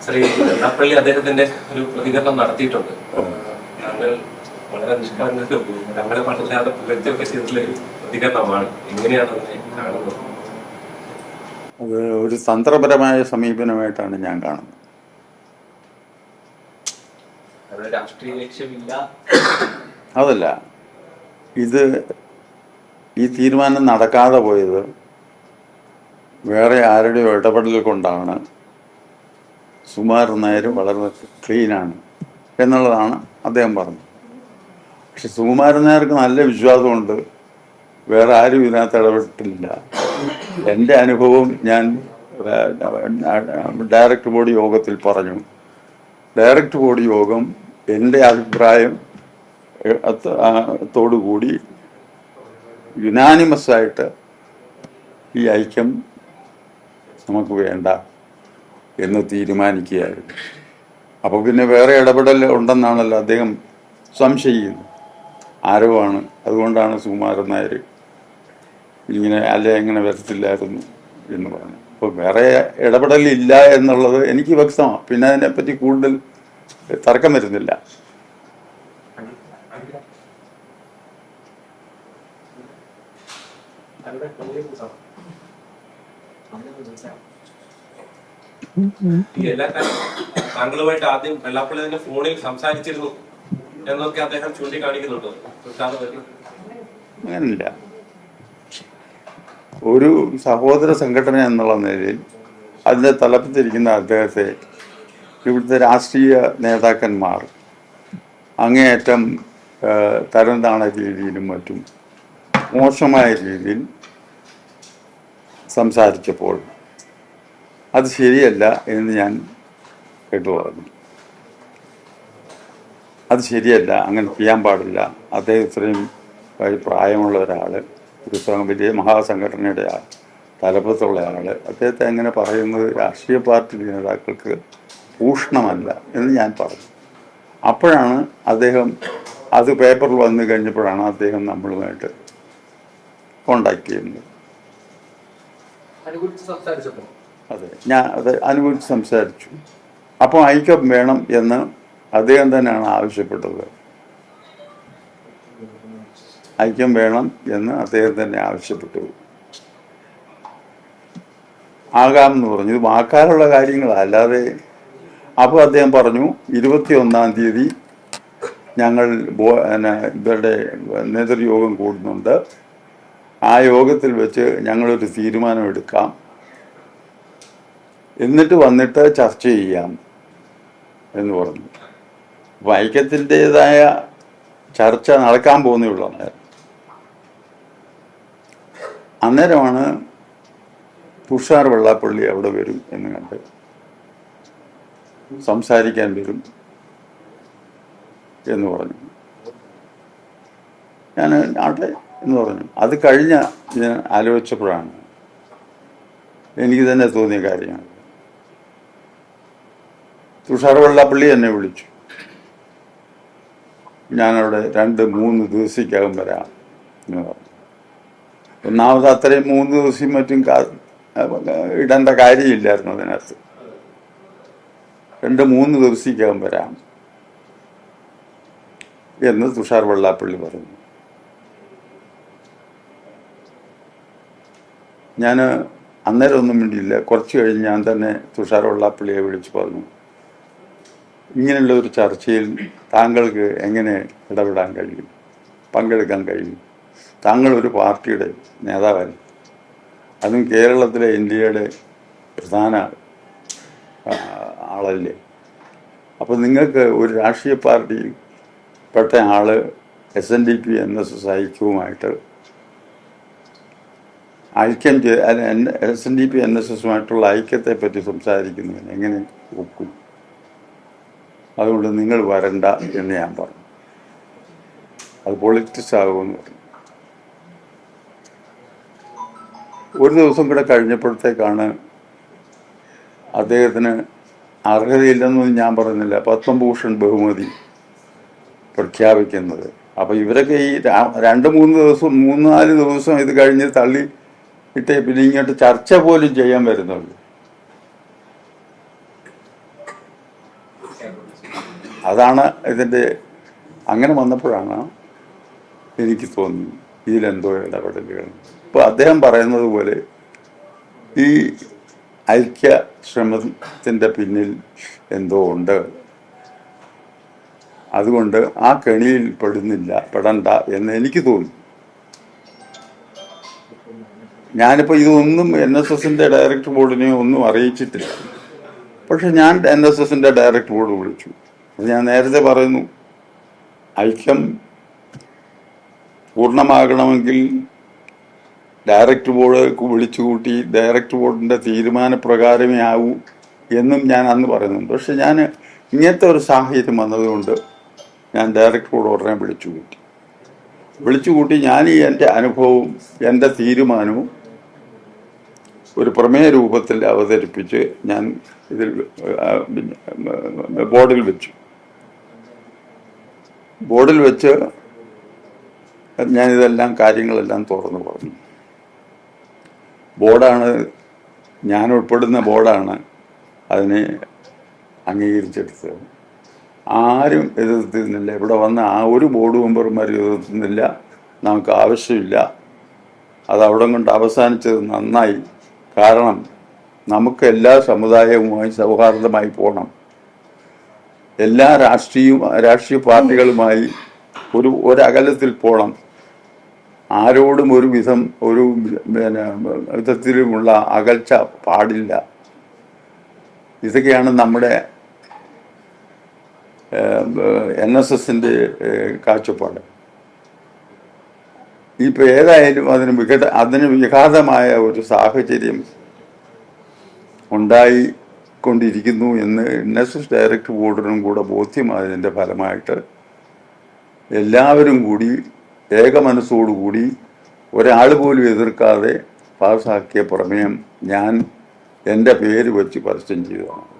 ശ്രീ വെള്ളാപ്പള്ളി അദ്ദേഹത്തിന്റെ ഒരു പ്രതികരണം നടത്തിയിട്ടുണ്ട്. താങ്കൾ വളരെ നിഷ്കളങ്കവും തങ്ങളെ മറ്റല്ലാതെ പുകഴ്ത്തിയൊക്കെ ചെയ്തിട്ടുള്ള ഒരു പ്രതികരണമാണ്. എങ്ങനെയാണ് അതിനെ കാണുന്നത്? അത് ഒരു തന്ത്രപരമായ സമീപനമായിട്ടാണ് ഞാൻ കാണുന്നത്. രാഷ്ട്രീയ ലക്ഷ്യമില്ല, അതല്ല, ഈ തീരുമാനം നടക്കാതെ പോയത് വേറെ ആരുടെയോ ഇടപെടൽ കൊണ്ടാണ്. സുകുമാരൻ നായർ വളരെ ക്ലീനാണ് എന്നുള്ളതാണ് അദ്ദേഹം പറഞ്ഞത്. പക്ഷെ സുകുമാരൻ നായർക്ക് നല്ല വിശ്വാസമുണ്ട്, വേറെ ആരും ഇതിനകത്ത് ഇടപെട്ടില്ല. എൻ്റെ അനുഭവം ഞാൻ ഡയറക്റ്റ് ബോഡി യോഗത്തിൽ പറഞ്ഞു. ഡയറക്റ്റ് ബോഡി യോഗം എൻ്റെ അഭിപ്രായം ത്തോടുകൂടി യുനാനിമസായിട്ട് ഈ ഐക്യം നമുക്ക് വേണ്ട എന്ന് തീരുമാനിക്കുകയായിരുന്നു. അപ്പോൾ പിന്നെ വേറെ ഇടപെടൽ ഉണ്ടെന്നാണല്ലോ അദ്ദേഹം സംശയിക്കുന്നത്. ആരവാണ്, അതുകൊണ്ടാണ് സുകുമാരൻ നായർ ഇങ്ങനെ വരത്തില്ലായിരുന്നു എന്ന് പറഞ്ഞു. അപ്പോൾ വേറെ ഇടപെടലില്ല എന്നുള്ളത് എനിക്ക് വ്യക്തമാണ്. പിന്നെ അതിനെപ്പറ്റി കൂടുതൽ തർക്കം വരുന്നില്ല. താങ്കളുമായിട്ട് ആദ്യം വെള്ളാപ്പള്ളി തന്നെ ഫോണിൽ സംസാരിച്ചിരുന്നു എന്നൊക്കെ അദ്ദേഹം ചൂണ്ടിക്കാണിക്കുന്നുണ്ടോ? അങ്ങനില്ല. ഒരു സഹോദര സംഘടന എന്നുള്ള നിലയിൽ അതിൻ്റെ തലപ്പത്തിരിക്കുന്ന അദ്ദേഹത്തെ ഇവിടുത്തെ രാഷ്ട്രീയ നേതാക്കന്മാർ അങ്ങേയറ്റം തരം താണ രീതിയിലും മറ്റും മോശമായ രീതിയിൽ സംസാരിച്ചപ്പോൾ അത് ശരിയല്ല എന്ന് ഞാൻ കേട്ടു പറഞ്ഞു. അത് ശരിയല്ല, അങ്ങനെ ചെയ്യാൻ പാടില്ല. അദ്ദേഹം ഇത്രയും പ്രായമുള്ള ഒരാൾ, ഒരു വലിയ മഹാസംഘടനയുടെ തലപ്പത്തുള്ള ആൾ, അദ്ദേഹത്തെ അങ്ങനെ പറയുന്നത് രാഷ്ട്രീയ പാർട്ടി നേതാക്കൾക്ക് ഭൂഷണമല്ല എന്ന് ഞാൻ പറഞ്ഞു. അപ്പോഴാണ് അദ്ദേഹം അത് പേപ്പറിൽ വന്നു കഴിഞ്ഞപ്പോഴാണ് അദ്ദേഹം നമ്മളുമായിട്ട് കോണ്ടാക്ട് ചെയ്യുന്നത്. അതെ, ഞാൻ അത് അനുകൂലിച്ച് സംസാരിച്ചു. അപ്പോൾ ഐക്യം വേണം എന്ന് അദ്ദേഹം തന്നെയാണ് ആവശ്യപ്പെട്ടത്. ഐക്യം വേണം എന്ന് അദ്ദേഹം തന്നെ ആവശ്യപ്പെട്ടു. ആകാമെന്ന് പറഞ്ഞു. ഇത് വാക്കാലുള്ള കാര്യങ്ങളാണ്, അല്ലാതെ. അപ്പോൾ അദ്ദേഹം പറഞ്ഞു 21-ാം തീയതി ഞങ്ങൾ ഇവരുടെ നേതൃയോഗം കൂടുന്നുണ്ട്, ആ യോഗത്തിൽ വെച്ച് ഞങ്ങളൊരു തീരുമാനം എടുക്കാം, എന്നിട്ട് വന്നിട്ട് ചർച്ച ചെയ്യാം എന്ന് പറഞ്ഞു. അപ്പോൾ ഐക്യത്തിൻ്റെതായ ചർച്ച നടക്കാൻ പോകുന്നേ ഉള്ളൂ. അന്നേരമാണ് തുഷാർ വെള്ളാപ്പള്ളി അവിടെ വരും എന്ന് കണ്ട് സംസാരിക്കാൻ വരും എന്ന് പറഞ്ഞു. ഞാൻ ആട്ടെ എന്ന് പറഞ്ഞു. അത് കഴിഞ്ഞ ഞാൻ ആലോചിച്ചപ്പോഴാണ് എനിക്ക് തന്നെ തോന്നിയ കാര്യമാണ്. തുഷാർ വെള്ളാപ്പള്ളി എന്നെ വിളിച്ചു. ഞാനവിടെ 2-3 ദിവസത്തേക്കകം വരാം എന്ന് പറഞ്ഞു. ഒന്നാമത് അത്രയും 3 ദിവസം മറ്റും ഇടേണ്ട കാര്യമില്ലായിരുന്നു അതിനകത്ത്. 2-3 ദിവസത്തേക്കകം വരാം എന്ന് തുഷാർ വെള്ളാപ്പള്ളി പറഞ്ഞു. ഞാൻ അന്നേരം ഒന്നും വേണ്ടിയില്ല. കുറച്ച് കഴിഞ്ഞ് ഞാൻ തന്നെ തുഷാർ വെള്ളാപ്പള്ളിയെ വിളിച്ച് പറഞ്ഞു, ഇങ്ങനെയുള്ള ഒരു ചർച്ചയിൽ താങ്കൾക്ക് എങ്ങനെ ഇടപെടാൻ കഴിയും, പങ്കെടുക്കാൻ കഴിയും? താങ്കൾ ഒരു പാർട്ടിയുടെ നേതാവല്ല, അതും കേരളത്തിലെ ഇന്ത്യയുടെ പ്രധാന ആളല്ലേ. അപ്പോൾ നിങ്ങൾക്ക് ഒരു രാഷ്ട്രീയ പാർട്ടി പെട്ട ആൾ SNDP NSS ഐക്യവുമായിട്ട് ഐക്യം SNDP NSSുമായിട്ടുള്ള ഐക്യത്തെ പറ്റി സംസാരിക്കുന്നതിന് എങ്ങനെ ഒക്കും? അതുകൊണ്ട് നിങ്ങൾ വരണ്ട എന്ന് ഞാൻ പറഞ്ഞു. അത് പൊളിറ്റിക്സ് ആകുമെന്ന് പറഞ്ഞു. ഒരു ദിവസം കൂടെ കഴിഞ്ഞപ്പോഴത്തേക്കാണ് അദ്ദേഹത്തിന് അർഹതയില്ലെന്നൊന്നും ഞാൻ പറയുന്നില്ല, പത്മഭൂഷൺ ബഹുമതി പ്രഖ്യാപിക്കുന്നത്. അപ്പോൾ ഇവരൊക്കെ ഈ 2-3 ദിവസം 3-4 ദിവസം ഇത് കഴിഞ്ഞ് തള്ളിയിട്ടേ പിന്നെ ഇങ്ങോട്ട് ചർച്ച പോലും ചെയ്യാൻ വരുന്നുള്ളൂ. അതാണ് ഇതിൻ്റെ. അങ്ങനെ വന്നപ്പോഴാണ് എനിക്ക് തോന്നി ഇതിലെന്തോ ഇടപെടലുകൾ. ഇപ്പോൾ അദ്ദേഹം പറയുന്നത് പോലെ ഈ ഐക്യ ശ്രമത്തിൻ്റെ പിന്നിൽ എന്തോ ഉണ്ട്, അതുകൊണ്ട് ആ കെണിയിൽ പെടണ്ട എന്ന് എനിക്ക് തോന്നി. ഞാനിപ്പോൾ ഇതൊന്നും NSSന്റെ ഡയറക്ടർ ബോർഡിനെ ഒന്നും അറിയിച്ചിട്ടില്ല. പക്ഷെ ഞാൻ NSSന്റെ ഡയറക്ടർ ബോർഡ് വിളിച്ചു. ഞാൻ നേരത്തെ പറയുന്നു, ഐക്യം പൂർണ്ണമാകണമെങ്കിൽ ഡയറക്ടർ ബോർഡ് വിളിച്ചു കൂട്ടി ഡയറക്ടർ ബോർഡിൻ്റെ തീരുമാനപ്രകാരമേ ആവൂ എന്നും ഞാൻ അന്ന് പറയുന്നുണ്ട്. പക്ഷെ ഞാൻ ഇങ്ങനത്തെ ഒരു സാഹചര്യം വന്നതുകൊണ്ട് ഞാൻ ഡയറക്ടർ ബോർഡ് ഉടനെ വിളിച്ചു കൂട്ടി ഞാൻ എൻ്റെ അനുഭവവും എൻ്റെ തീരുമാനവും ഒരു പ്രമേയ രൂപത്തിൽ അവതരിപ്പിച്ച് ഞാൻ ഇതിൽ ബോർഡിൽ വെച്ച് ഞാനിതെല്ലാം കാര്യങ്ങളെല്ലാം തുറന്നു പറഞ്ഞു. ബോർഡാണ്, ഞാൻ ഉൾപ്പെടുന്ന ബോർഡാണ് അതിനെ അംഗീകരിച്ചെടുത്തത്. ആരും എതിർത്തിരുന്നില്ല. ഇവിടെ വന്ന ആ ഒരു ബോർഡ് മെമ്പർമാരും എതിർത്തുന്നില്ല. നമുക്ക് ആവശ്യമില്ല. അത് അവിടെ കൊണ്ട് അവസാനിച്ചത് നന്നായി. കാരണം നമുക്ക് എല്ലാ സമുദായവുമായി സൗഹാർദ്ദമായി പോകണം. എല്ലാ രാഷ്ട്രീയ പാർട്ടികളുമായി ഒരകലത്തിൽ പോകണം. ആരോടും ഒരു വിധത്തിലുമുള്ള അകൽച്ച പാടില്ല. ഇതൊക്കെയാണ് നമ്മുടെ NSSന്റെ കാഴ്ചപ്പാട്. ഇപ്പം ഏതായാലും അതിന് വിഘാതമായ ഒരു സാഹചര്യം ഉണ്ടായിക്കൊണ്ടിരിക്കുന്നു എന്ന് NSS ഡയറക്ടർ ബോർഡിനും കൂടെ ബോധ്യമായതിൻ്റെ ഫലമായിട്ട് എല്ലാവരും കൂടി ഏകമനസ്സോടുകൂടി ഒരാൾ പോലും എതിർക്കാതെ പാസ്സാക്കിയ പ്രമേയം ഞാൻ എൻ്റെ പേര് വെച്ച് പരസ്യം ചെയ്തതാണ്.